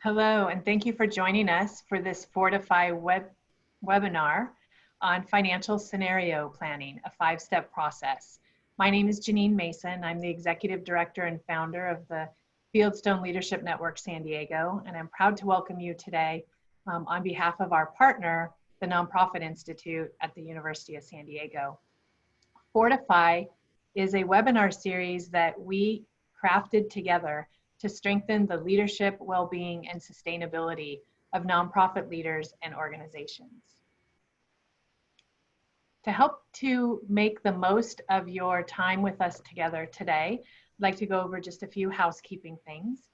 Hello, and thank you for joining us for this FORTIFY webinar on financial scenario planning, a 5-step process. My name is Janine Mason. I'm the Executive Director and founder of the Fieldstone Leadership Network San Diego, and I'm proud to welcome you today on behalf of our partner, the Nonprofit Institute at the University of San Diego. FORTIFY is a webinar series that we crafted together to strengthen the leadership, well-being, and sustainability of nonprofit leaders and organizations. To help to make the most of your time with us together today, I'd like to go over just a few housekeeping things.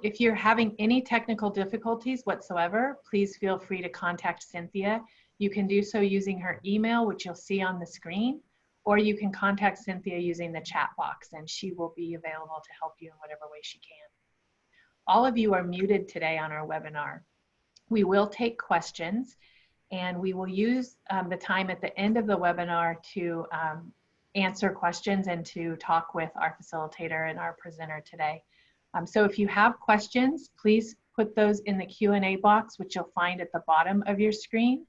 If you're having any technical difficulties whatsoever, please feel free to contact Cynthia. You can do so using her email, which you'll see on the screen, or you can contact Cynthia using the chat box, and she will be available to help you in whatever way she can. All of you are muted today on our webinar. We will take questions, and we will use the time at the end of the webinar to answer questions and to talk with our facilitator and our presenter today. So if you have questions, please put those in the Q&A box, which you'll find at the bottom of your screen.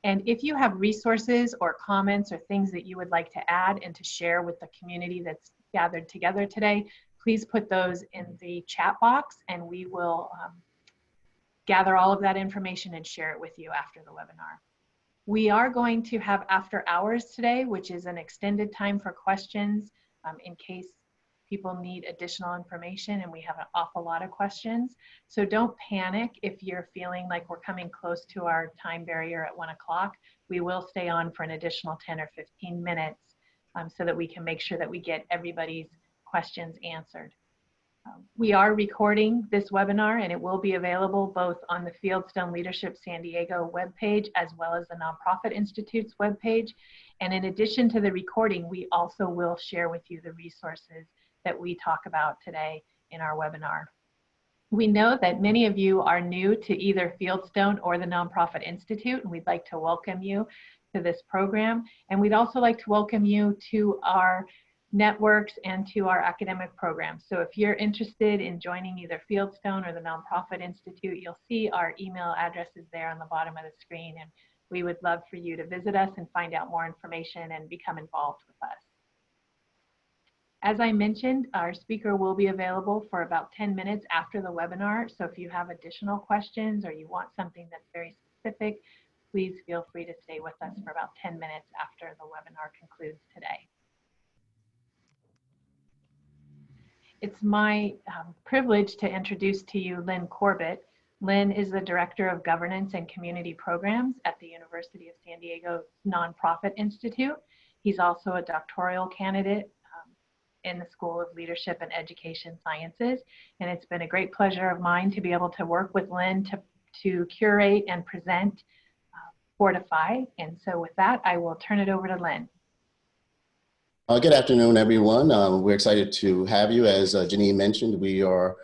And if you have resources or comments or things that you would like to add and to share with the community that's gathered together today, please put those in the chat box, and we will gather all of that information and share it with you after the webinar. We are going to have after hours today, which is an extended time for questions in case people need additional information, and we have an awful lot of questions. So don't panic if you're feeling like we're coming close to our time barrier at 1 o'clock. We will stay on for an additional 10 or 15 minutes so that we can make sure that we get everybody's questions answered. We are recording this webinar, and it will be available both on the Fieldstone Leadership San Diego webpage as well as the Nonprofit Institute's webpage. And in addition to the recording, we also will share with you the resources that we talk about today in our webinar. We know that many of you are new to either Fieldstone or the Nonprofit Institute, and we'd like to welcome you to this program. And we'd also like to welcome you to our networks and to our academic programs. So if you're interested in joining either Fieldstone or the Nonprofit Institute, you'll see our email addresses there on the bottom of the screen, and we would love for you to visit us and find out more information and become involved with us. As I mentioned, our speaker will be available for about 10 minutes after the webinar. So if you have additional questions or you want something that's very specific, please feel free to stay with us for about 10 minutes after the webinar concludes today. It's my privilege to introduce to you Lynn Corbett. Lynn is the Director of Governance and Community Programs at the University of San Diego Nonprofit Institute. He's also a doctoral candidate in the School of Leadership and Education Sciences. And it's been a great pleasure of mine to be able to work with Lynn to curate and present FORTIFY. And so with that, I will turn it over to Lynn. Good afternoon, everyone. We're excited to have you. As Janine mentioned, we are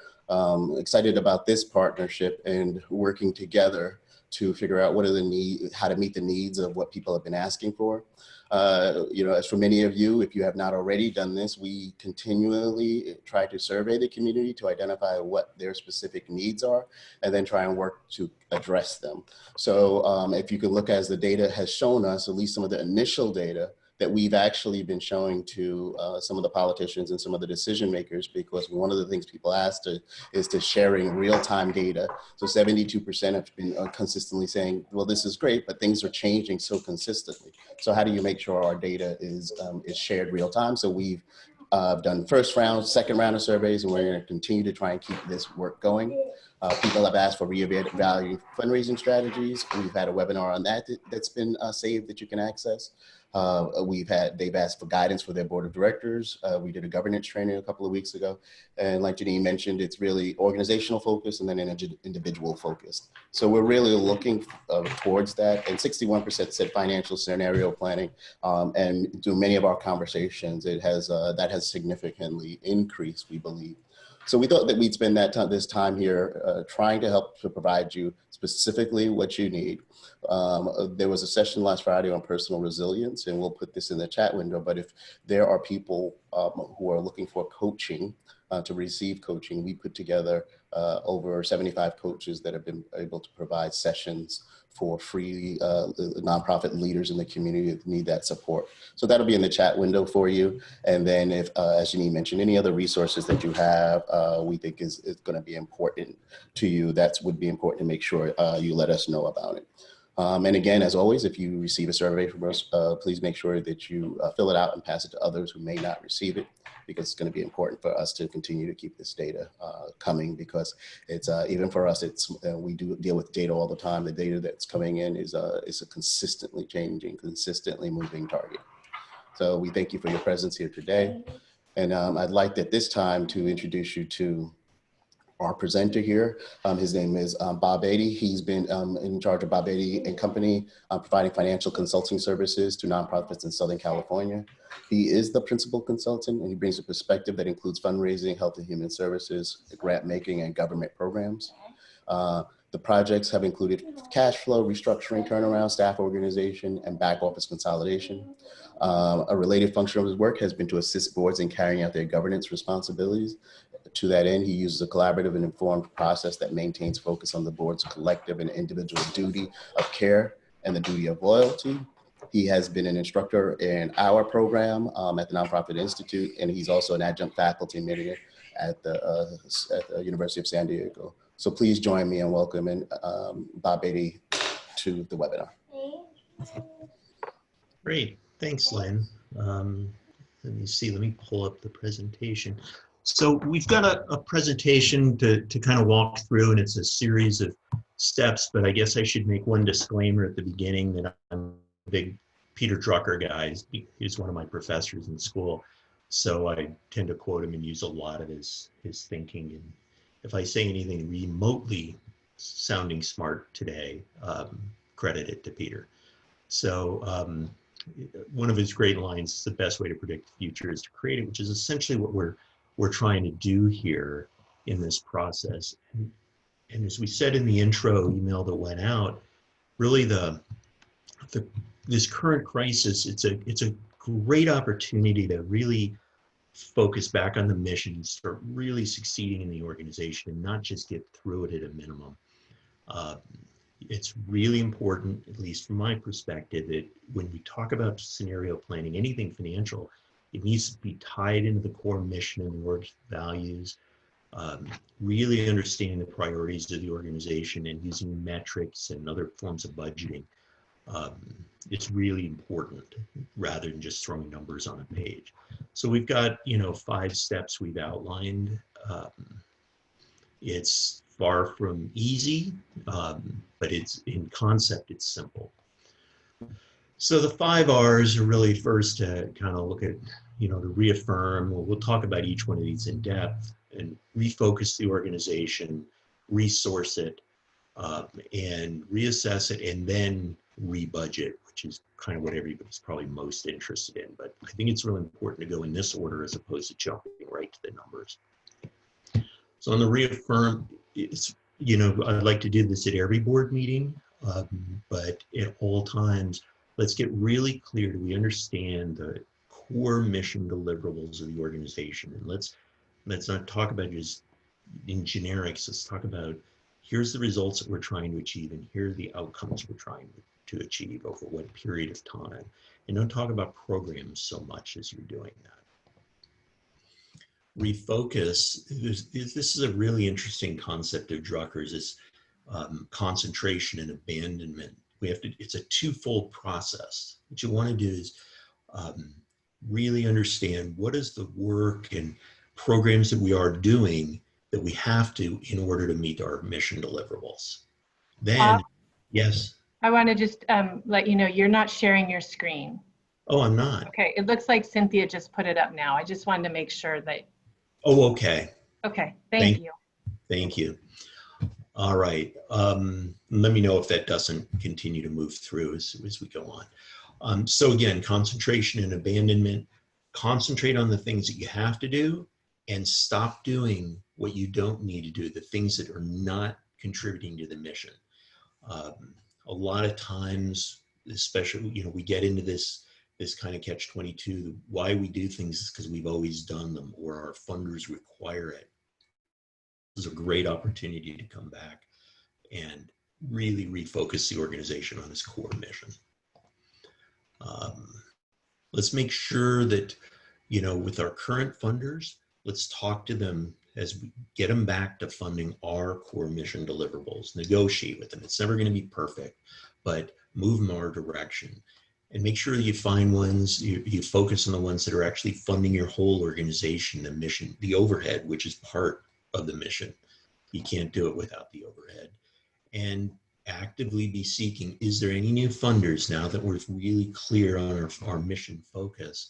excited about this partnership and working together to figure out what are the needs, how to meet the needs of what people have been asking for. As for many of you, if you have not already done this, we continually try to survey the community to identify what their specific needs are and then try and work to address them. So if you can look, as the data has shown us, at least some of the initial data that we've actually been showing to some of the politicians and some of the decision makers, because one of the things people asked is to sharing real-time data. So 72% have been consistently saying, well, this is great, but things are changing so consistently. So how do you make sure our data is shared real-time? So we've done first round, second round of surveys, and we're going to continue to try and keep this work going. People have asked for reevaluating fundraising strategies. We've had a webinar on that that's been saved that you can access. They've asked for guidance for their board of directors. We did a governance training a couple of weeks ago. And like Janine mentioned, it's really organizational focus and then individual focus. So we're really looking towards that. And 61% said financial scenario planning. And through many of our conversations, that has significantly increased, we believe. So we thought that we'd spend this time here trying to help to provide you specifically what you need. There was a session last Friday on personal resilience, and we'll put this in the chat window, but if there are people who are looking for coaching to receive coaching. We put together over 75 coaches that have been able to provide sessions for free nonprofit leaders in the community that need that support. So that'll be in the chat window for you. And then if, as Janine mentioned, any other resources that you have, we think is going to be important to you, that would be important to make sure you let us know about it. And again, as always, if you receive a survey from us, please make sure that you fill it out and pass it to others who may not receive it, because it's going to be important for us to continue to keep this data coming, because it's even for us, it's we do deal with data all the time. The data that's coming in is a consistently changing, consistently moving target. So we thank you for your presence here today. And I'd like at this time to introduce you to our presenter here. His name is Bob Beatty. He's been in charge of Bob Beatty and Company, providing financial consulting services to nonprofits in Southern California. He is the principal consultant, and he brings a perspective that includes fundraising, health and human services, grant making, and government programs. The projects have included cash flow, restructuring, turnaround, staff organization, and back office consolidation. A related function of his work has been to assist boards in carrying out their governance responsibilities. To that end, he uses a collaborative and informed process that maintains focus on the board's collective and individual duty of care and the duty of loyalty. He has been an instructor in our program at the Nonprofit Institute, and he's also an adjunct faculty member at the University of San Diego. So please join me in welcoming Bob Beatty to the webinar. Great, thanks, Lynn. Let me see, let me pull up the presentation. So we've got a presentation to kind of walk through, and it's a series of steps, but I guess I should make one disclaimer at the beginning that I'm a big Peter Drucker guy. He's one of my professors in school, so I tend to quote him and use a lot of his thinking. And if I say anything remotely sounding smart today, credit it to Peter. So one of his great lines is, the best way to predict the future is to create it, which is essentially what we're trying to do here in this process. And as we said in the intro email that went out, really this current crisis, it's a great opportunity to really focus back on the mission and start really succeeding in the organization and not just get through it at a minimum. It's really important, at least from my perspective, that when we talk about scenario planning, anything financial, it needs to be tied into the core mission and the org's values, really understanding the priorities of the organization and using metrics and other forms of budgeting. It's really important rather than just throwing numbers on a page. So we've got, 5 steps we've outlined. It's far from easy, but it's in concept, it's simple. So the 5 R's are really first to kind of look at, to reaffirm. We'll talk about each one of these in depth, and refocus the organization, resource it, and reassess it, and then rebudget, which is kind of what everybody's probably most interested in. But I think it's really important to go in this order as opposed to jumping right to the numbers. So on the reaffirm, it's, I'd like to do this at every board meeting, but at all times, let's get really clear. Do we understand the core mission deliverables of the organization? And let's not talk about just in generics. Let's talk about, here's the results that we're trying to achieve, and here are the outcomes we're trying to achieve over what period of time. And don't talk about programs so much as you're doing that. Refocus, this is a really interesting concept of Drucker's, is concentration and abandonment. It's a twofold process. What you want to do is really understand what is the work and programs that we are doing that we have to in order to meet our mission deliverables. Then, yes? I want to just let you know, you're not sharing your screen. Oh, I'm not. Okay, it looks like Cynthia just put it up now. I just wanted to make sure that. Oh, okay. Okay, thank you. Thank you. All right. Let me know if that doesn't continue to move through as we go on. So again, concentration and abandonment. Concentrate on the things that you have to do and stop doing what you don't need to do, the things that are not contributing to the mission. A lot of times, especially, we get into this this kind of catch-22. Why we do things is because we've always done them or our funders require it. This is a great opportunity to come back and really refocus the organization on its core mission. Let's make sure that, with our current funders, let's talk to them as we get them back to funding our core mission deliverables, negotiate with them. It's never going to be perfect, but move them our direction. And make sure that you find ones, you focus on the ones that are actually funding your whole organization, the mission, the overhead, which is part of the mission. You can't do it without the overhead. And actively be seeking, is there any new funders now that we're really clear on our mission focus,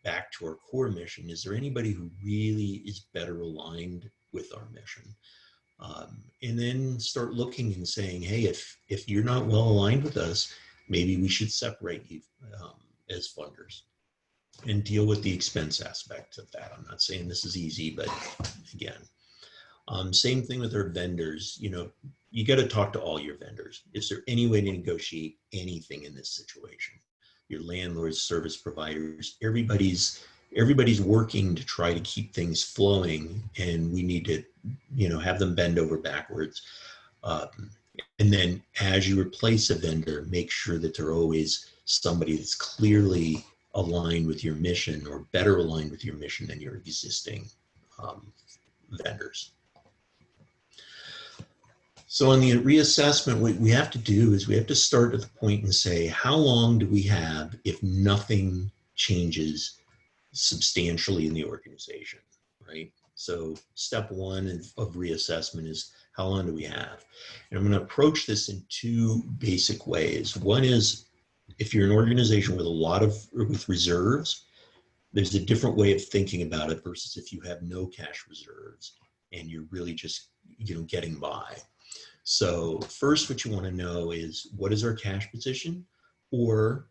back to our core mission? Is there anybody who really is better aligned with our mission? And then start looking and saying, hey, if you're not well aligned with us, maybe we should separate you as funders and deal with the expense aspect of that. I'm not saying this is easy, but again, same thing with our vendors. You got to talk to all your vendors. Is there any way to negotiate anything in this situation? Your landlords, service providers, everybody's working to try to keep things flowing, and we need to, have them bend over backwards. And then as you replace a vendor, make sure that they're always somebody that's clearly aligned with your mission or better aligned with your mission than your existing vendors. So on the reassessment, what we have to do is we have to start at the point and say, how long do we have if nothing changes substantially in the organization, right? So step one of reassessment is, how long do we have? And I'm going to approach this in two basic ways. One is, if you're an organization with reserves, there's a different way of thinking about it versus if you have no cash reserves and you're really just, getting by. So first, what you want to know is, what is our cash position, or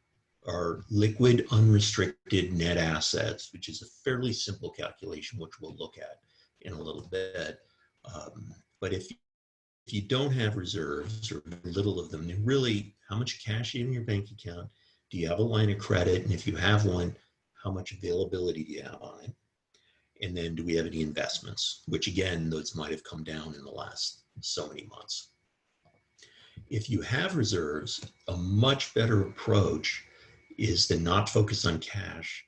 our liquid unrestricted net assets, which is a fairly simple calculation, which we'll look at in a little bit. But if you don't have reserves or little of them, then really, how much cash you have in your bank account? Do you have a line of credit? And if you have one, how much availability do you have on it? And then, do we have any investments? Which again, those might have come down in the last so many months. If you have reserves, a much better approach is to not focus on cash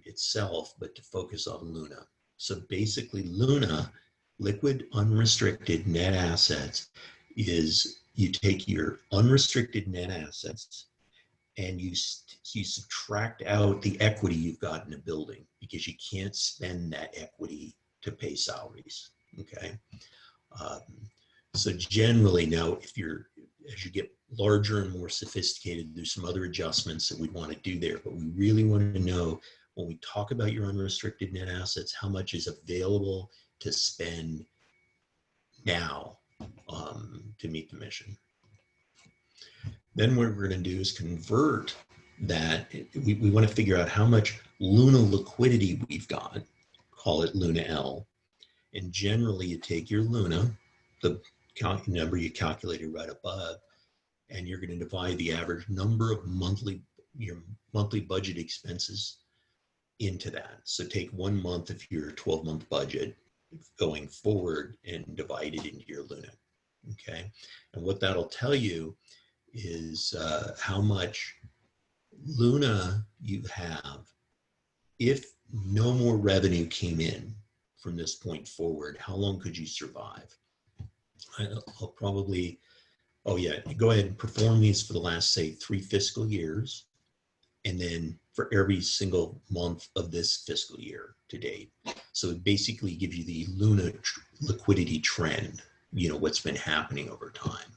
itself, but to focus on Luna. So basically, Luna, liquid unrestricted net assets, is you take your unrestricted net assets and you subtract out the equity you've got in a building, because you can't spend that equity to pay salaries, okay? So generally now, as you get larger and more sophisticated, there's some other adjustments that we want to do there, but we really want to know, when we talk about your unrestricted net assets, how much is available to spend now to meet the mission. Then what we're going to do is convert that. We want to figure out how much Luna liquidity we've got, call it Luna L. And generally you take your Luna, the number you calculated right above, and you're going to divide the average number of your monthly budget expenses into that. So take 1 month of your 12-month budget going forward and divide it into your Luna, okay? And what that'll tell you is how much Luna you have if no more revenue came in from this point forward. How long could you survive? I'll probably, go ahead and perform these for the last, say, 3 fiscal years, and then for every single month of this fiscal year to date. So it basically gives you the Luna liquidity trend, what's been happening over time.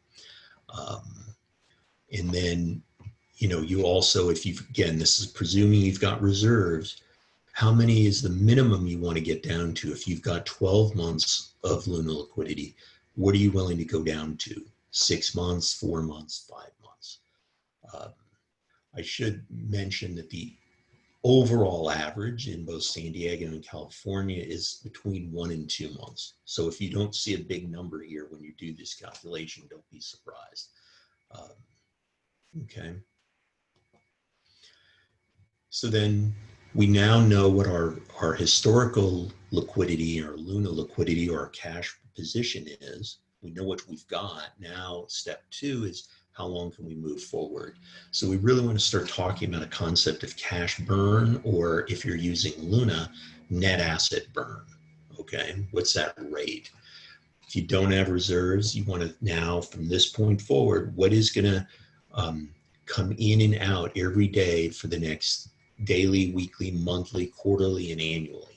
And then, you also, this is presuming you've got reserves, how many is the minimum you want to get down to? If you've got 12 months of Luna liquidity, what are you willing to go down to? 6 months, 4 months, 5 months? I should mention that the overall average in both San Diego and California is between 1 and 2 months. So if you don't see a big number here when you do this calculation, don't be surprised. Okay. So then we now know what our historical liquidity, our Luna liquidity, or our cash position is. We know what we've got. Now, step 2 is how long can we move forward? So we really want to start talking about a concept of cash burn, or if you're using Luna, net asset burn. Okay, what's that rate? If you don't have reserves, you want to now, from this point forward, what is going to come in and out every day for the next daily, weekly, monthly, quarterly, and annually.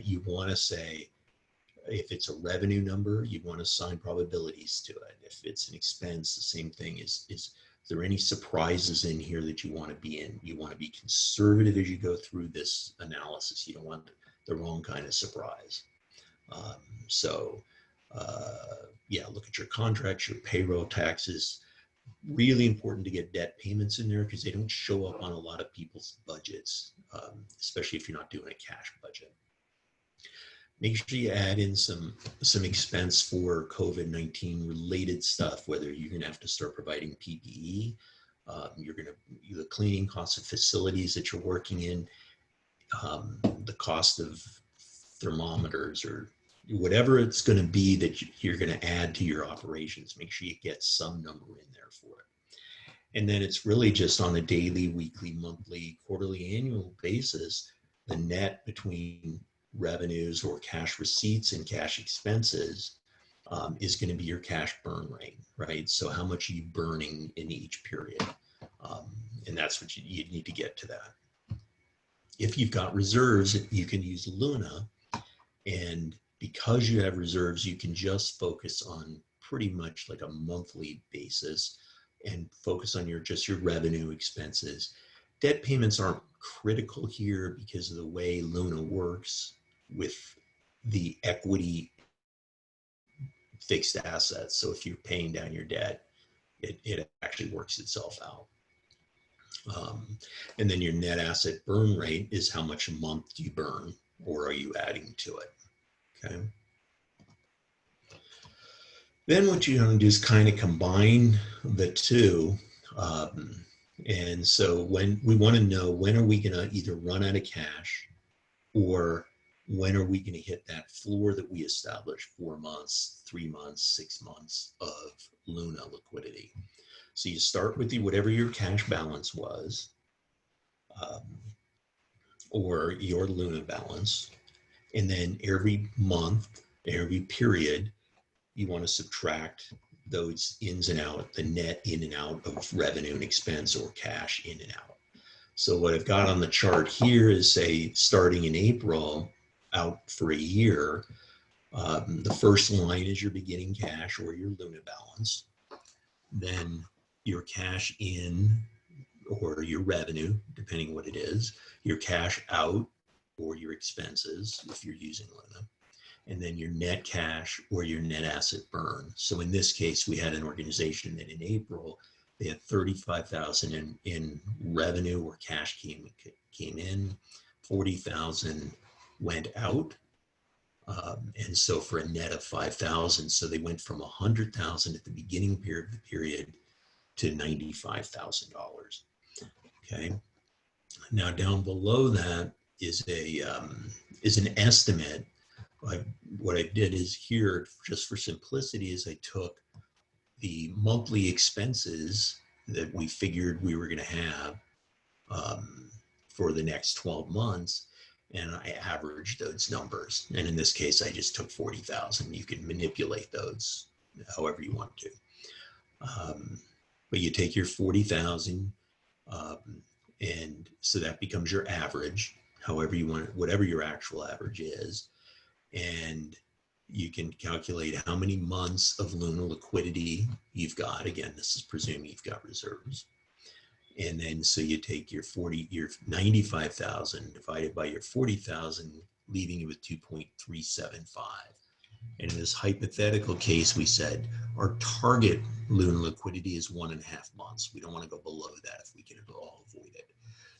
You want to say, if it's a revenue number, you want to assign probabilities to it. If it's an expense, the same thing. Is there any surprises in here that you want to be in? You want to be conservative as you go through this analysis. You don't want the wrong kind of surprise. Yeah, look at your contracts, your payroll taxes. Really important to get debt payments in there because they don't show up on a lot of people's budgets, especially if you're not doing a cash budget. Make sure you add in some expense for COVID-19 related stuff, whether you're going to have to start providing PPE, the cleaning costs of facilities that you're working in, the cost of thermometers, or whatever it's going to be that you're going to add to your operations. Make sure you get some number in there for it. And then it's really just on a daily, weekly, monthly, quarterly, annual basis, the net between revenues or cash receipts and cash expenses is going to be your cash burn rate, right? So how much are you burning in each period? And that's what you need to get to that. If you've got reserves, you can use Luna, and because you have reserves, you can just focus on pretty much like a monthly basis and focus on your revenue expenses. Debt payments aren't critical here because of the way Luna works with the equity fixed assets. So if you're paying down your debt, it actually works itself out. And then your net asset burn rate is how much a month do you burn, or are you adding to it? Okay. Then what you want to do is kind of combine the two. And so when we want to know, when are we going to either run out of cash, or when are we going to hit that floor that we established, 4 months, 3 months, 6 months of Luna liquidity. So you start with whatever your cash balance was, or your Luna balance. And then every month, every period, you want to subtract those ins and out, the net in and out of revenue and expense, or cash in and out. So what I've got on the chart here is, say, starting in April out for a year, the first line is your beginning cash or your Luna balance. Then your cash in, or your revenue, depending what it is, your cash out or your expenses if you're using Luna, and then your net cash or your net asset burn. So in this case, we had an organization that in April, they had $35,000 in revenue or cash came in, $40,000 went out. And so for a net of 5,000, so they went from 100,000 at the beginning period to $95,000. Okay. Now down below that is an estimate. What I did is here, just for simplicity, is I took the monthly expenses that we figured we were going to have for the next 12 months, and I averaged those numbers. And in this case, I just took 40,000. You can manipulate those however you want to. But you take your 40,000, and so that becomes your average, however you want, whatever your actual average is. And you can calculate how many months of Luna liquidity you've got. Again, this is presuming you've got reserves. And then so you take your 95,000 divided by your 40,000, leaving you with 2.375. And in this hypothetical case, we said our target Luna liquidity is 1.5 months. We don't want to go below that if we can all avoid it.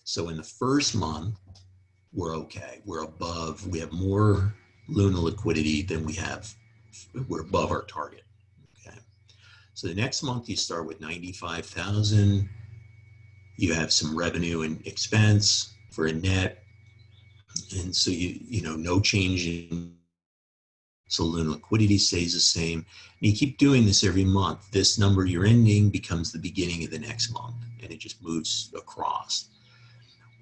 So in the first month, we're okay. We're above, we have more Luna liquidity than we're above our target. Okay. So the next month you start with 95,000, You have some revenue and expense for a net. And so you know, no change in, so Luna liquidity stays the same. And you keep doing this every month. This number you're ending becomes the beginning of the next month, and it just moves across.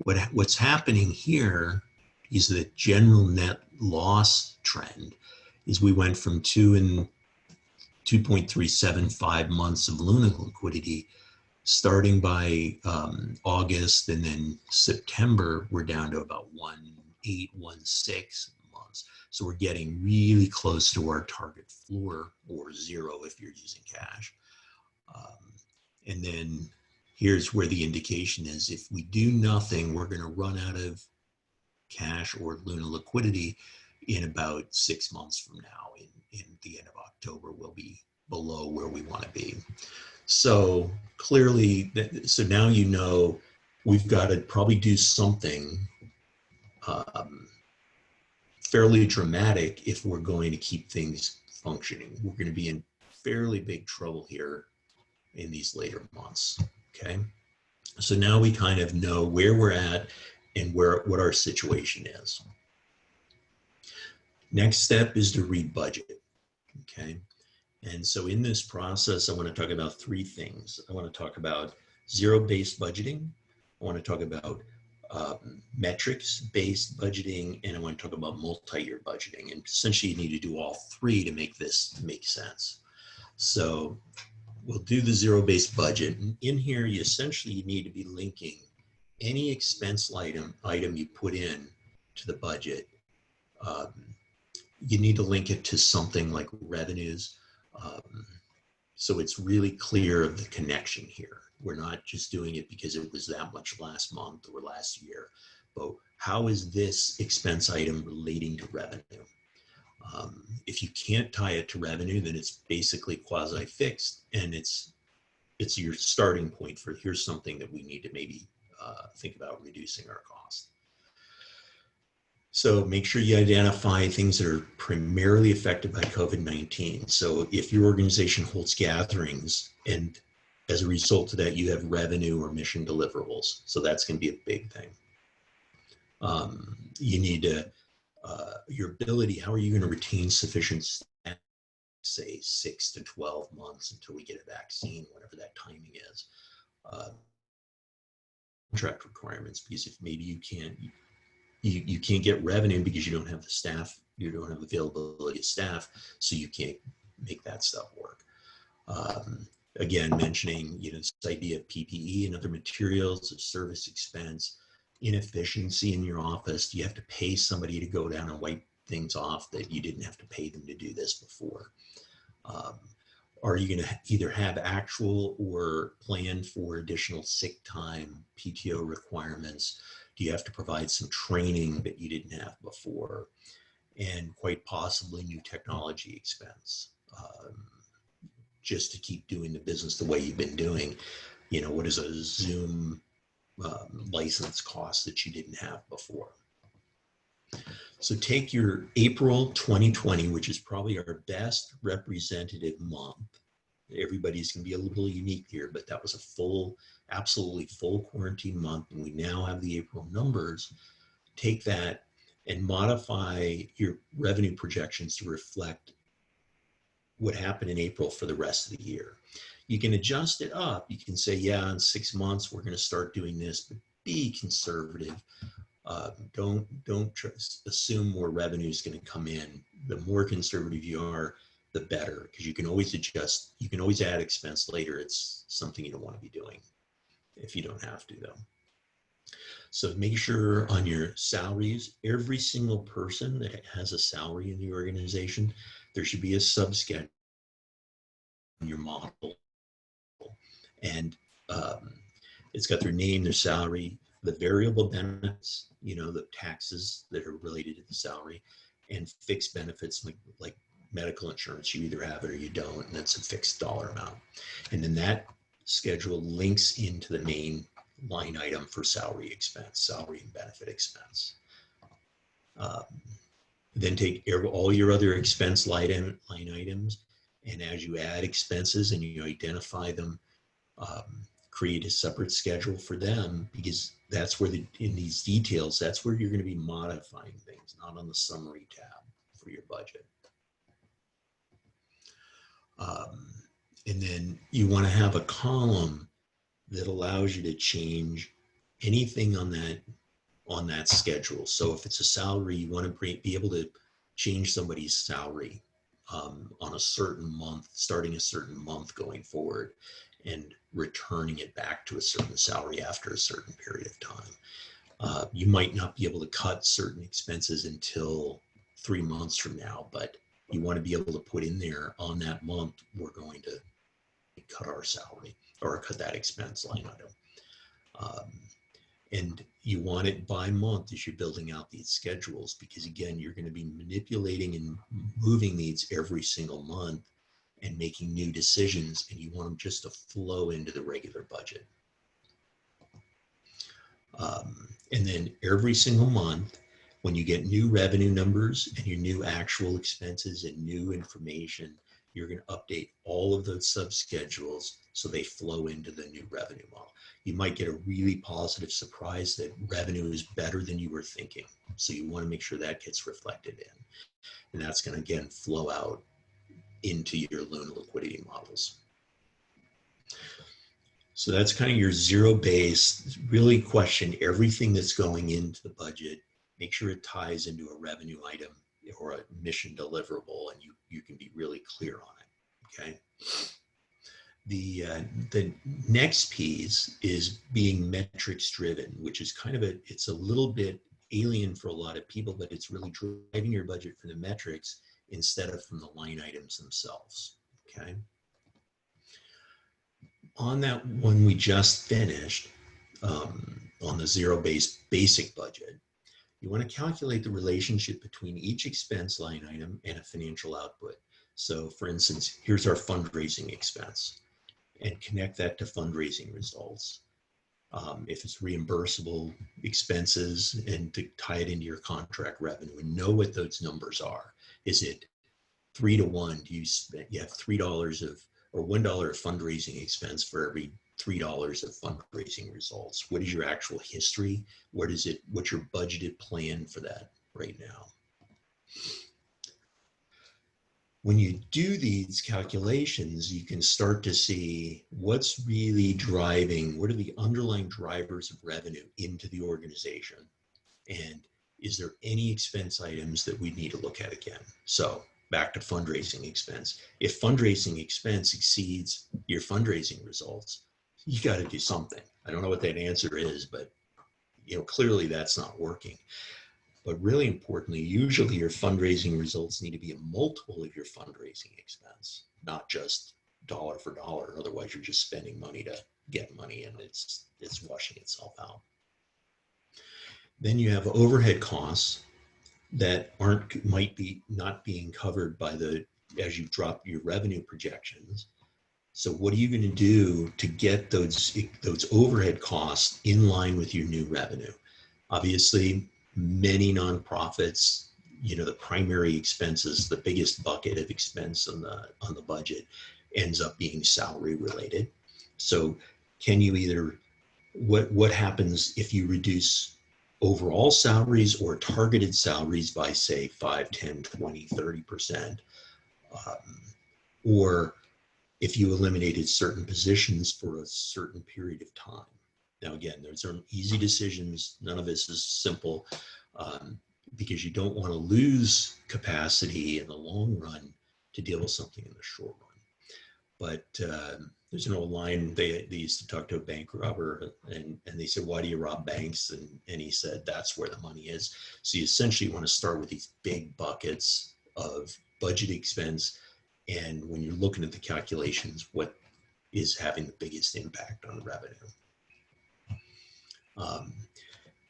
What's happening here is the general net loss trend is we went from 2.375 months of Luna liquidity starting by August, and then September, we're down to about 1.816 months. So we're getting really close to our target floor, or zero if you're using cash. And then here's where the indication is. If we do nothing, we're going to run out of cash or Luna liquidity in about 6 months from now. In the end of October, we'll be below where we want to be. So clearly, so now you know we've got to probably do something fairly dramatic if we're going to keep things functioning. We're going to be in fairly big trouble here in these later months, okay? So now we kind of know where we're at and what our situation is. Next step is to rebudget, okay? And so in this process, I want to talk about three things. I want to talk about zero-based budgeting. I want to talk about metrics-based budgeting, and I want to talk about multi-year budgeting. And essentially, you need to do all three to make this make sense. So we'll do the zero-based budget. And in here, you need to be linking any expense item you put in to the budget. You need to link it to something like revenues. So it's really clear of the connection here. We're not just doing it because it was that much last month or last year, but how is this expense item relating to revenue? If you can't tie it to revenue, then it's basically quasi-fixed, and it's your starting point for here's something that we need to maybe think about reducing our cost. So make sure you identify things that are primarily affected by COVID-19. So if your organization holds gatherings, and as a result of that, you have revenue or mission deliverables. So that's going to be a big thing. You need to, your ability, how are you going to retain sufficient staff, say 6 to 12 months until we get a vaccine, whatever that timing is. Contract requirements, because if maybe you can't get revenue because you don't have the staff, you don't have availability of staff, so you can't make that stuff work. Again, mentioning this idea of PPE and other materials, of service expense, inefficiency in your office. Do you have to pay somebody to go down and wipe things off that you didn't have to pay them to do this before? Are you going to either have actual or plan for additional sick time, PTO requirements? Do you have to provide some training that you didn't have before? And quite possibly new technology expense, just to keep doing the business the way you've been doing. What is a Zoom license cost that you didn't have before? So take your April 2020, which is probably our best representative month. Everybody's going to be a little unique here, but that was a absolutely full quarantine month, and we now have the April numbers. Take that and modify your revenue projections to reflect what happened in April for the rest of the year. You can adjust it up. You can say, yeah, in 6 months, we're going to start doing this, but be conservative. Don't assume more revenue is going to come in. The more conservative you are, the better, because you can always adjust. You can always add expense later. It's something you don't want to be doing if you don't have to, though. So make sure on your salaries, every single person that has a salary in the organization, there should be a sub-schedule in your model. And it's got their name, their salary, the variable benefits, the taxes that are related to the salary, and fixed benefits like medical insurance. You either have it or you don't, and that's a fixed dollar amount. And then that schedule links into the main line item for salary expense, salary and benefit expense. Then take all your other expense line items, and as you add expenses and you identify them, create a separate schedule for them, because that's where in these details, that's where you're going to be modifying things, not on the summary tab for your budget. And then you want to have a column that allows you to change anything on that schedule. So if it's a salary, you want to be able to change somebody's salary on a certain month, starting a certain month going forward, and returning it back to a certain salary after a certain period of time. You might not be able to cut certain expenses until 3 months from now, but you want to be able to put in there on that month, we're going to cut our salary or cut that expense line item. And you want it by month as you're building out these schedules, because again, you're going to be manipulating and moving these every single month and making new decisions, and you want them just to flow into the regular budget. And then every single month, when you get new revenue numbers and your new actual expenses and new information, you're going to update all of those subschedules so they flow into the new revenue model. You might get a really positive surprise that revenue is better than you were thinking. So you want to make sure that gets reflected in. And that's going to, again, flow out into your Luna liquidity models. So that's kind of your zero base. Really question everything that's going into the budget. Make sure it ties into a revenue item or a mission deliverable, and you can be really clear on it, okay? The next piece is being metrics driven, which is kind of it's a little bit alien for a lot of people, but it's really driving your budget from the metrics instead of from the line items themselves, okay? On that one we just finished, on the zero-based basic budget, you want to calculate the relationship between each expense line item and a financial output. So for instance, here's our fundraising expense, and connect that to fundraising results. If it's reimbursable expenses, and to tie it into your contract revenue and know what those numbers are. Is it 3 to 1? Do you have $3 of, or $1 of fundraising expense for every $3 of fundraising results? What is your actual history? What's your budgeted plan for that right now? When you do these calculations, you can start to see what's really driving, what are the underlying drivers of revenue into the organization? And is there any expense items that we need to look at again? So back to fundraising expense. If fundraising expense exceeds your fundraising results, you got to do something. I don't know what that answer is, but clearly that's not working. But really importantly, usually your fundraising results need to be a multiple of your fundraising expense, not just dollar for dollar. Otherwise, you're just spending money to get money, and it's washing itself out. Then you have overhead costs that might be not being covered by as you drop your revenue projections. So what are you going to do to get those overhead costs in line with your new revenue? Obviously, many nonprofits, the primary expenses, the biggest bucket of expense on the budget ends up being salary related. So can you either, what happens if you reduce overall salaries or targeted salaries by say 5, 10, 20, 30%, or if you eliminated certain positions for a certain period of time. Now, again, those are easy decisions. None of this is simple, because you don't want to lose capacity in the long run to deal with something in the short run. But there's an old line, they used to talk to a bank robber, and they said, why do you rob banks? And he said, that's where the money is. So you essentially want to start with these big buckets of budget expense. And when you're looking at the calculations, what is having the biggest impact on revenue?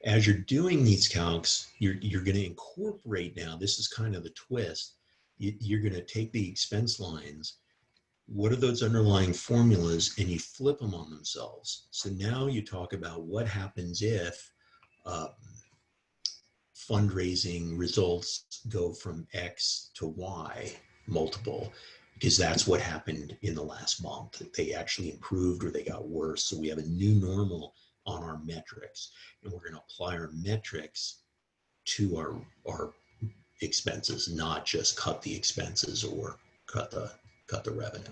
As you're doing these calcs, you're going to incorporate now, this is kind of the twist, you're going to take the expense lines, what are those underlying formulas, and you flip them on themselves. So now you talk about what happens if fundraising results go from X to Y multiple. because that's what happened in the last month. They actually improved or they got worse. So we have a new normal on our metrics, and we're going to apply our metrics to our expenses, not just cut the expenses or cut the revenue.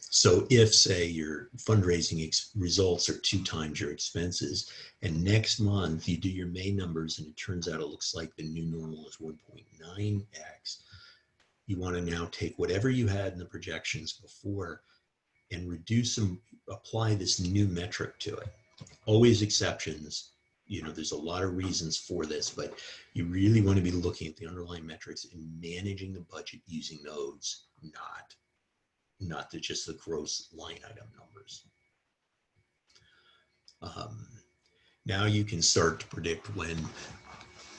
So if, say, your fundraising results are 2 times your expenses, and next month you do your May numbers and it turns out it looks like the new normal is 1.9x, you want to now take whatever you had in the projections before and reduce them, apply this new metric to it. Always exceptions. You know, there's a lot of reasons for this, but you really want to be looking at the underlying metrics and managing the budget using those, not just the gross line item numbers. Now you can start to predict when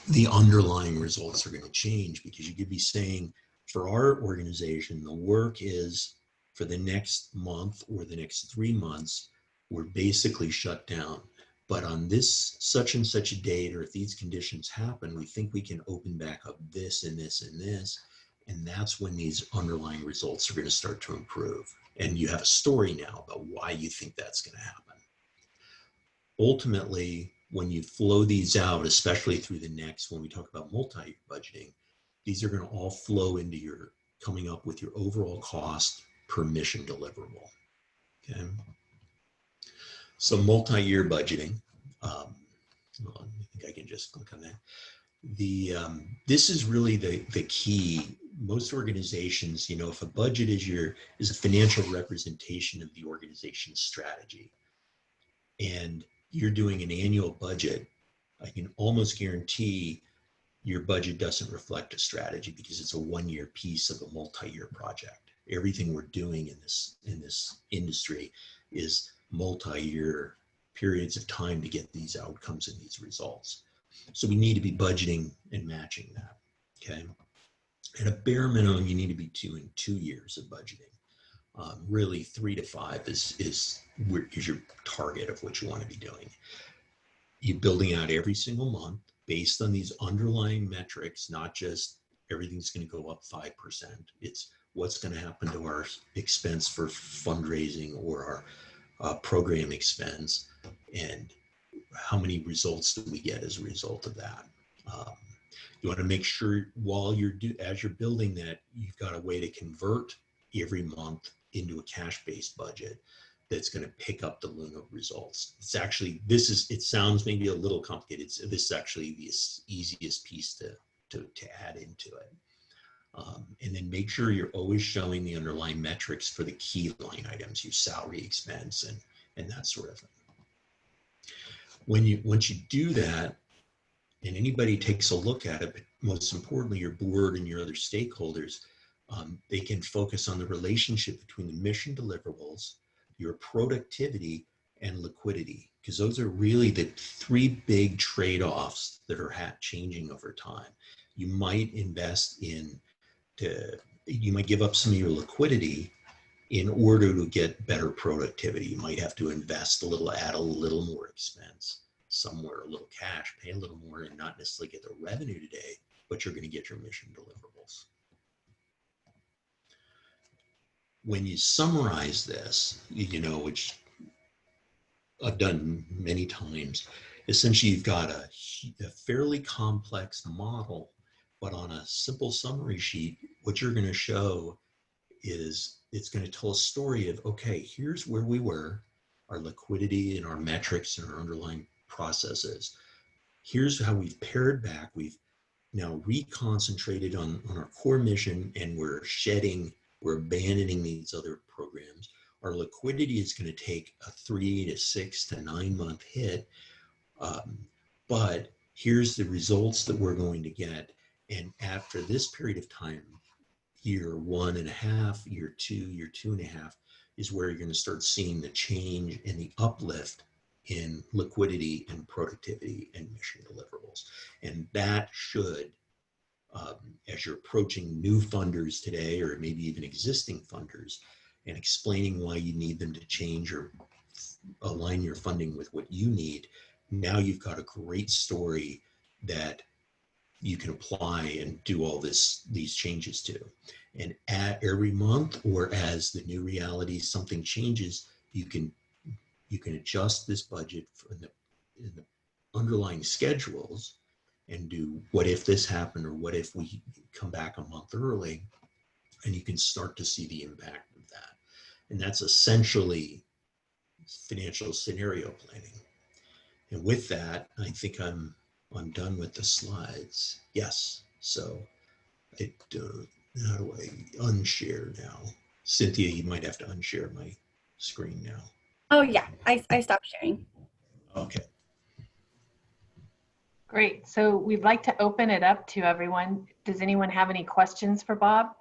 the underlying results are going to change, because you could be saying, for our organization, the work is for the next month or the next 3 months, we're basically shut down. But on this such and such a date, or if these conditions happen, we think we can open back up this and this and this. And that's when these underlying results are going to start to improve. And you have a story now about why you think that's going to happen. Ultimately, when you flow these out, especially through the next, when we talk about multi-year budgeting, these are going to all flow into your coming up with your overall cost per mission deliverable. Okay. So multi-year budgeting, well, I think I can just click on that. This is really the key. Most organizations, you know, if a budget is a financial representation of the organization's strategy, and you're doing an annual budget, I can almost guarantee your budget doesn't reflect a strategy, because it's a 1-year piece of a multi-year project. Everything we're doing in this industry is multi-year periods of time to get these outcomes and these results. So we need to be budgeting and matching that. Okay. At a bare minimum, you need to be doing 2 years of budgeting. Really 3 to 5 is your target of what you want to be doing. You're building out every single month based on these underlying metrics, not just everything's going to go up 5%. It's what's going to happen to our expense for fundraising or our program expense, and how many results do we get as a result of that. You want to make sure as you're building that, you've got a way to convert every month into a cash-based budget that's going to pick up the Luna results. It's actually, it sounds maybe a little complicated. This is actually the easiest piece to add into it. And then make sure you're always showing the underlying metrics for the key line items, your salary expense and that sort of thing. Once you do that, and anybody takes a look at it, but most importantly, your board and your other stakeholders, they can focus on the relationship between the mission deliverables, your productivity, and liquidity, because those are really the 3 big trade-offs that are changing over time. You might you might give up some of your liquidity in order to get better productivity. You might have to invest add a little more expense somewhere, a little cash, pay a little more, and not necessarily get the revenue today, but you're going to get your mission deliverables. When you summarize this, you know, which I've done many times, essentially you've got a fairly complex model, but on a simple summary sheet, what you're going to show is it's going to tell a story of, okay, here's where we were, our liquidity and our metrics and our underlying processes. Here's how we've pared back. We've now reconcentrated on our core mission, and we're abandoning these other programs. Our liquidity is going to take a 3 to 6 to 9 month hit, but here's the results that we're going to get. And after this period of time, year 1.5, year 2, year 2.5, is where you're going to start seeing the change and the uplift in liquidity and productivity and mission deliverables. And that should, as you're approaching new funders today, or maybe even existing funders, and explaining why you need them to change or align your funding with what you need, now you've got a great story that you can apply and do all these changes to. And at every month, or as the new reality, something changes, you can adjust this budget in the underlying schedules and do what if this happened, or what if we come back a month early, and you can start to see the impact of that. And that's essentially financial scenario planning. And with that, I think I'm done with the slides. Yes. So how do I unshare now? Cynthia, you might have to unshare my screen now. Oh yeah, I stopped sharing. Okay. Great. So we'd like to open it up to everyone. Does anyone have any questions for Bob?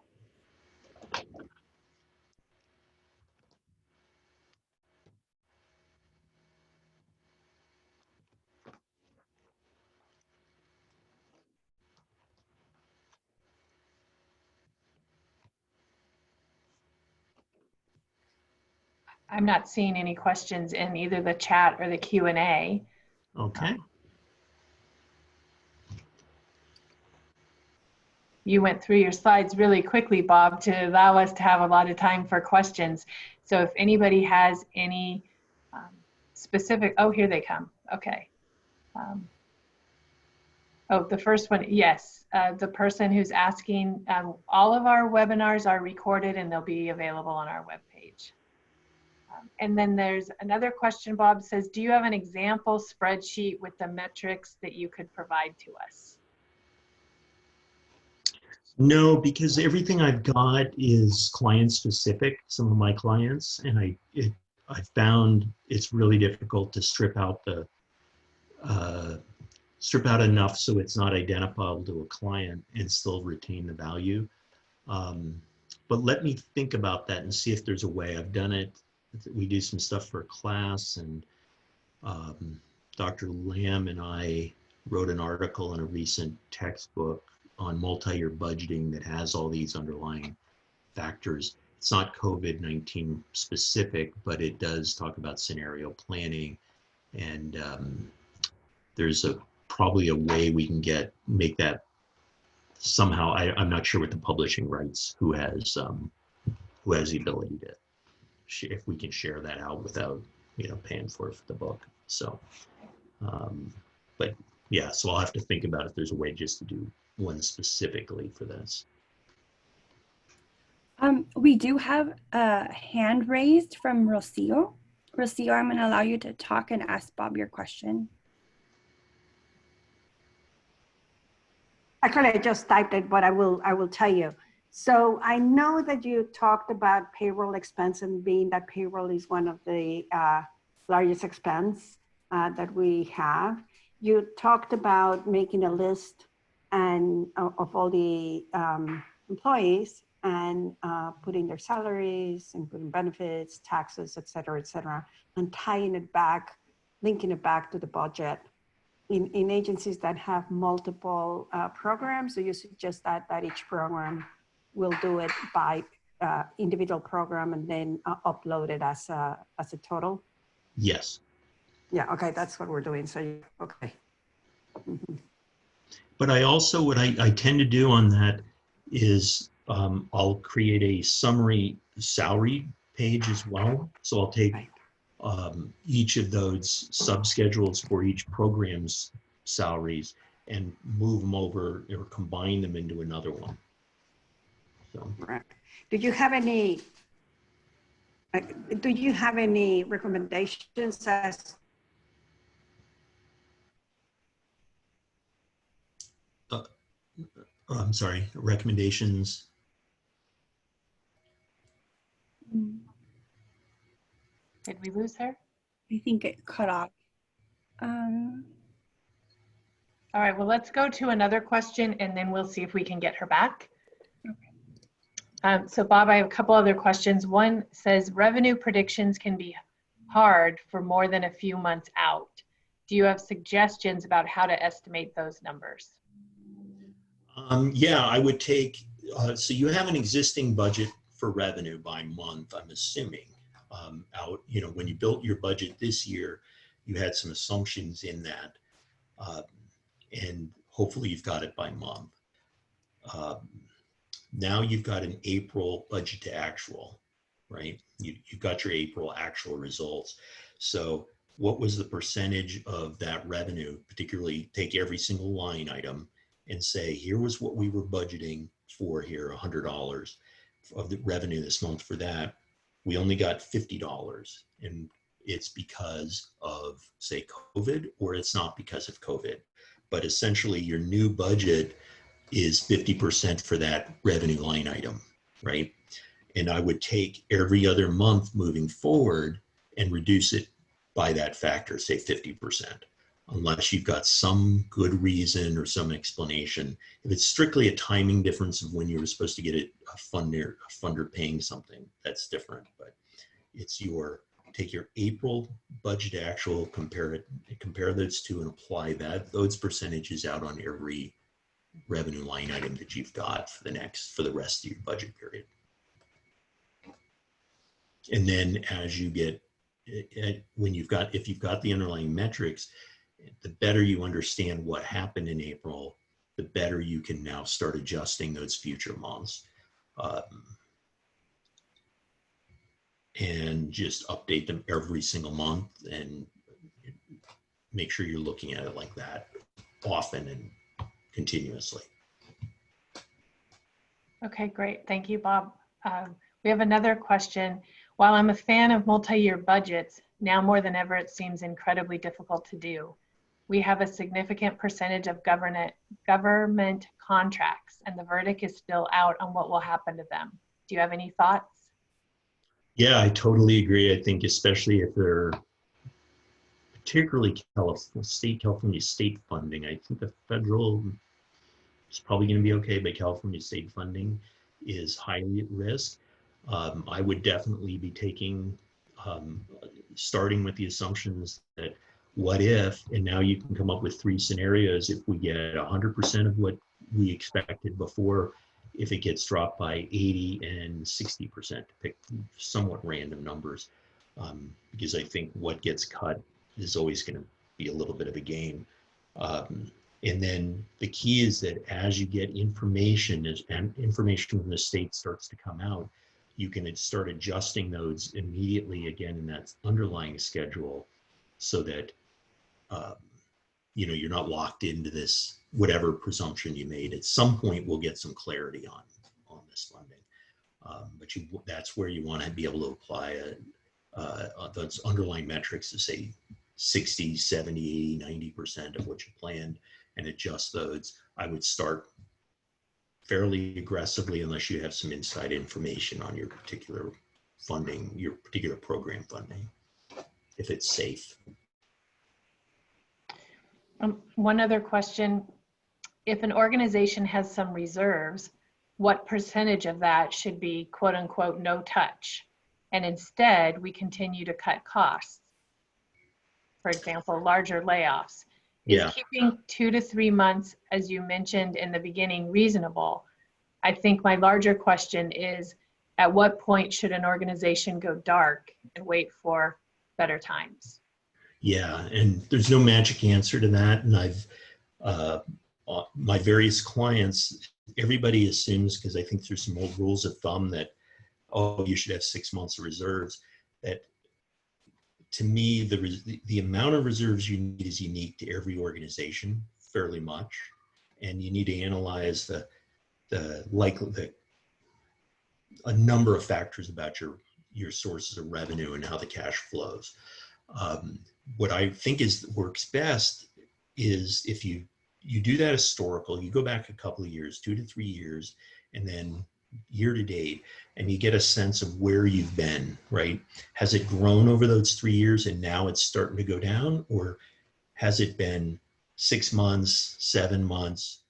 I'm not seeing any questions in either the chat or the Q&A. Okay. You went through your slides really quickly, Bob, to allow us to have a lot of time for questions. So if anybody has any specific, oh, here they come. Okay. Oh, the first one, yes. The person who's asking, all of our webinars are recorded and they'll be available on our webpage. And then there's another question, Bob says, do you have an example spreadsheet with the metrics that you could provide to us? No, because everything I've got is client specific, some of my clients, and I found it's really difficult to strip out enough so it's not identifiable to a client and still retain the value. But let me think about that and see if there's a way. I've done it. We do some stuff for a class, and Dr. Lamb and I wrote an article in a recent textbook on multi-year budgeting that has all these underlying factors. It's not COVID-19 specific, but it does talk about scenario planning, and there's probably a way we can make that somehow. I'm not sure with the publishing rights who has the ability to, if we can share that out without paying for the book. So but yeah, so I'll have to think about if there's a way just to do one specifically for this. We do have a hand raised from Rocio. Rocio, I'm going to allow you to talk and ask Bob your question. Actually, I just typed it, but I will tell you. So I know that you talked about payroll expense, and being that payroll is one of the largest expense that we have. You talked about making a list of all the employees and putting their salaries, including benefits, taxes, et cetera, and tying it back, linking it back to the budget. In agencies that have multiple programs, so you suggest that each program will do it by individual program and then upload it as a total? Yes. Yeah, okay, that's what we're doing, so, okay. Mm-hmm. But I also, what I tend to do on that is I'll create a summary salary page as well. So I'll take each of those subschedules for each program's salaries and move them over or combine them into another one. So. Right. Do you have any recommendations as I'm sorry, recommendations? Did we lose her? I think it cut off. All right, well, let's go to another question and then we'll see if we can get her back. So Bob, I have a couple other questions. One says revenue predictions can be hard for more than a few months out. Do you have suggestions about how to estimate those numbers? Yeah, I would take, so you have an existing budget for revenue by month, I'm assuming, out, when you built your budget this year, you had some assumptions in that. And hopefully you've got it by month. Now you've got an April budget to actual, right? You've got your April actual results. So what was the percentage of that revenue, particularly take every single line item and say, here was what we were budgeting for here, $100 of the revenue this month for that. We only got $50. And it's because of, say, COVID, or it's not because of COVID. But essentially your new budget is 50% for that revenue line item, right? And I would take every other month moving forward and reduce it by that factor, say 50%, unless you've got some good reason or some explanation. If it's strictly a timing difference of when you were supposed to get it, a funder paying something, that's different. But it's take your April budget actual, compare those two and apply those percentages out on every revenue line item that you've got for the rest of your budget period. And then as you get, if you've got the underlying metrics, the better you understand what happened in April, the better you can now start adjusting those future months. And just update them every single month and make sure you're looking at it like that often and continuously. Okay, great. Thank you, Bob. We have another question. While I'm a fan of multi-year budgets, now more than ever, it seems incredibly difficult to do. We have a significant percentage of government contracts, and the verdict is still out on what will happen to them. Do you have any thoughts? Yeah, I totally agree. I think especially if they're particularly California state funding, I think the federal is probably going to be okay, but California state funding is highly at risk. I would definitely be starting with the assumptions that what if, and now you can come up with 3 scenarios if we get 100% of what we expected before, if it gets dropped by 80 and 60%, to pick somewhat random numbers, because I think what gets cut is always going to be a little bit of a game. And then the key is that as you get information, and information from the state starts to come out, you can start adjusting those immediately again in that underlying schedule, so that you're not locked into this whatever presumption you made. At some point, we'll get some clarity on this funding, but that's where you want to be able to apply those underlying metrics to say 60, 70, 80, 90% of what you planned, and adjust those. I would start fairly aggressively unless you have some inside information on your particular funding, your particular program funding, if it's safe. One other question. If an organization has some reserves, what percentage of that should be quote unquote no touch? And instead we continue to cut costs. For example, larger layoffs. Is keeping 2 to 3 months, as you mentioned in the beginning, reasonable? I think my larger question is, at what point should an organization go dark and wait for better times? Yeah, and there's no magic answer to that. And I've, my various clients, everybody assumes, because I think there's some old rules of thumb that, oh, you should have 6 months of reserves. That, to me, the amount of reserves you need is unique to every organization, fairly much. And you need to analyze a number of factors about your sources of revenue and how the cash flows. What I think works best is if you do that historical, you go back a couple of years, 2 to 3 years, and then year to date, and you get a sense of where you've been, right? Has it grown over those 3 years and now it's starting to go down? Or has it been 6 months, 7 months,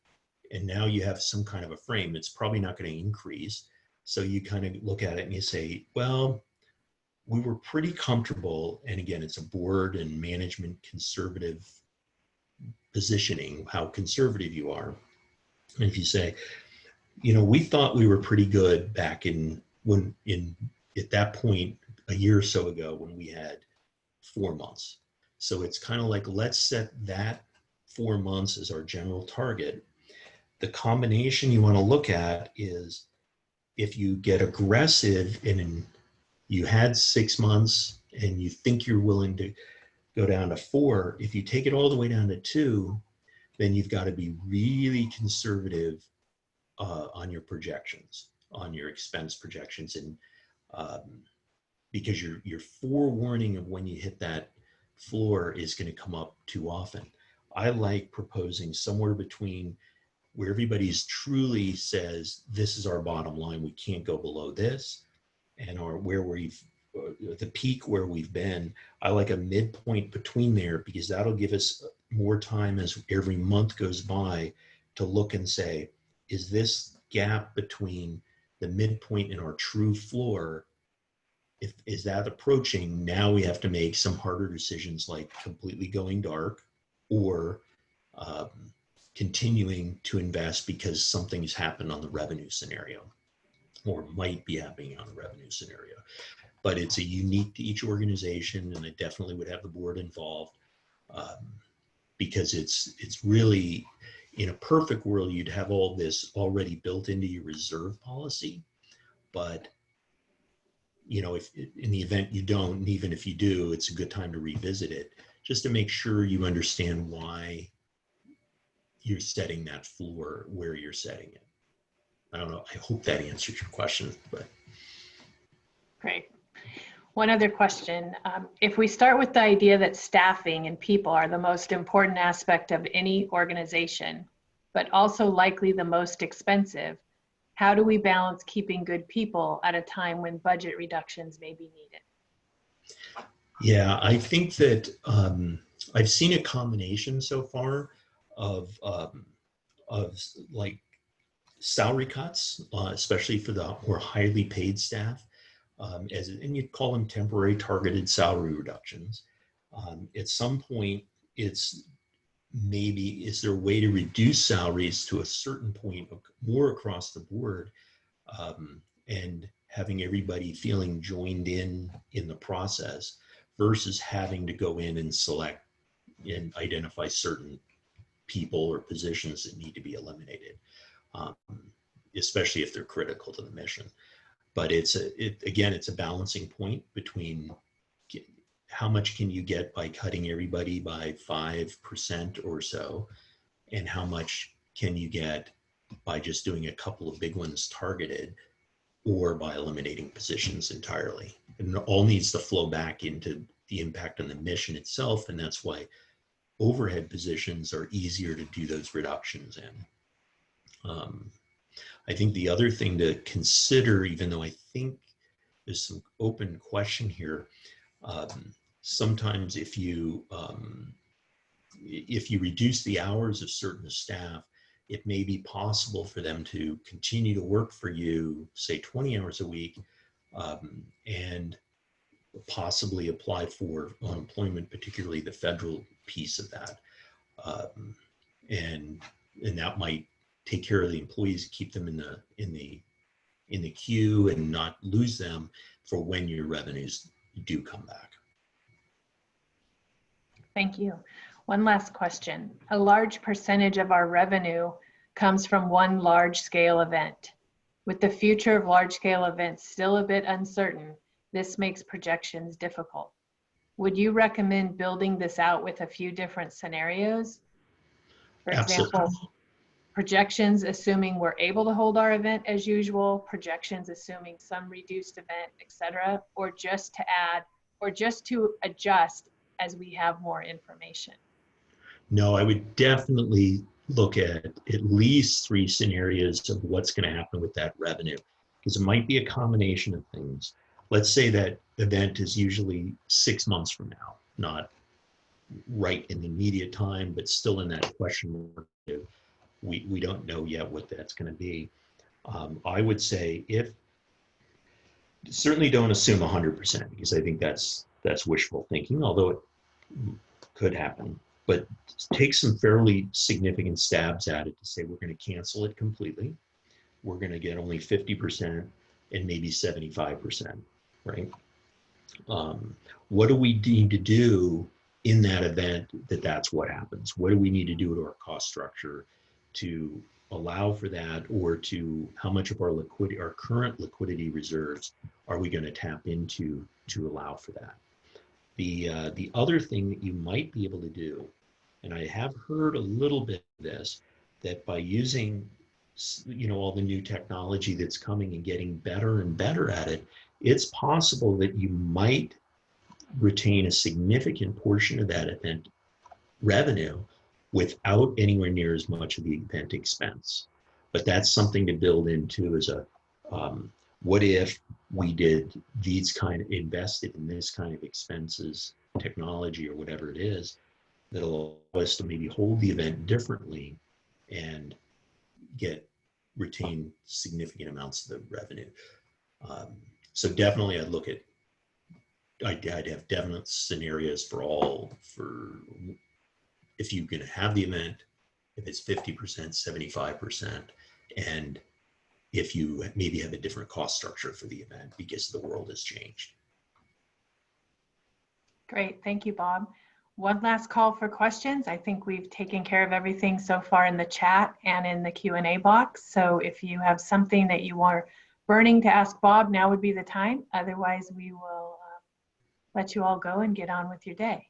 and now you have some kind of a frame? It's probably not going to increase. So you kind of look at it and you say, well, we were pretty comfortable. And again, it's a board and management conservative positioning, how conservative you are. And if you say, we thought we were pretty good back at that point, a year or so ago, when we had 4 months. So it's kind of like, let's set that 4 months as our general target. The combination you want to look at is if you get aggressive and you had 6 months and you think you're willing to go down to 4, if you take it all the way down to 2, then you've got to be really conservative on your projections, on your expense projections, and because your forewarning of when you hit that floor is going to come up too often. I like proposing somewhere between where everybody's truly says, this is our bottom line, we can't go below this, and or where we've, the peak where we've been. I like a midpoint between there, because that'll give us more time as every month goes by to look and say, is this gap between the midpoint and our true floor, is that approaching? Now we have to make some harder decisions, like completely going dark or continuing to invest because something's happened on the revenue scenario, or might be happening on a revenue scenario. But it's a unique to each organization, and I definitely would have the board involved, because it's really, in a perfect world, you'd have all this already built into your reserve policy. But you know, if in the event you don't, and even if you do, it's a good time to revisit it, just to make sure you understand why you're setting that floor where you're setting it. I don't know, I hope that answers your question. But Great. One other question. If we start with the idea that staffing and people are the most important aspect of any organization, but also likely the most expensive, how do we balance keeping good people at a time when budget reductions may be needed? yeah, I think that I've seen a combination so far of like salary cuts, especially for the more highly paid staff, and you'd call them temporary targeted salary reductions. At some point, it's maybe, is there a way to reduce salaries to a certain point more across the board, and having everybody feeling joined in the process, versus having to go in and select and identify certain people or positions that need to be eliminated, especially if they're critical to the mission. But again, it's a balancing point between how much can you get by cutting everybody by 5% or so, and how much can you get by just doing a couple of big ones targeted, or by eliminating positions entirely. And it all needs to flow back into the impact on the mission itself, and that's why overhead positions are easier to do those reductions in. I think the other thing to consider, even though I think there's some open question here, sometimes if you reduce the hours of certain staff, it may be possible for them to continue to work for you, say 20 hours a week, and possibly apply for unemployment, particularly the federal piece of that. And that might take care of the employees, keep them in the queue, and not lose them for when your revenues do come back. Thank you. One last question. A large percentage of our revenue comes from one large-scale event. With the future of large-scale events still a bit uncertain, this makes projections difficult. Would you recommend building this out with a few different scenarios? For example, projections assuming we're able to hold our event as usual, projections assuming some reduced event, etc., or just to add, or just to adjust as we have more information? No, I would definitely look at least 3 scenarios of what's going to happen with that revenue, because it might be a combination of things. Let's say that event is usually 6 months from now, not right in the immediate time, but still in that question mark. We don't know yet what that's going to be. I would say, certainly don't assume 100%, because I think that's wishful thinking, although it could happen. But take some fairly significant stabs at it to say, we're going to cancel it completely. We're going to get only 50% and maybe 75%, right? What do we need to do in that event that that's what happens. What do we need to do to our cost structure to allow for that, or to how much of our liquidity, our current liquidity reserves, are we going to tap into to allow for that? The other thing that you might be able to do, and I have heard a little bit of this, that by using, you know, all the new technology that's coming and getting better and better at it, it's possible that you might retain a significant portion of that event revenue without anywhere near as much of the event expense. But that's something to build into as a, what if we did these kind of, invested in this kind of expenses, technology or whatever it is, that'll allow us to maybe hold the event differently and retain significant amounts of the revenue. So definitely I'd look at, I'd have definite scenarios for if you can have the event, if it's 50%, 75%, and if you maybe have a different cost structure for the event because the world has changed. Great, thank you, Bob. One last call for questions. I think we've taken care of everything so far in the chat and in the Q&A box. So if you have something that you are burning to ask Bob, now would be the time. Otherwise, we will let you all go and get on with your day.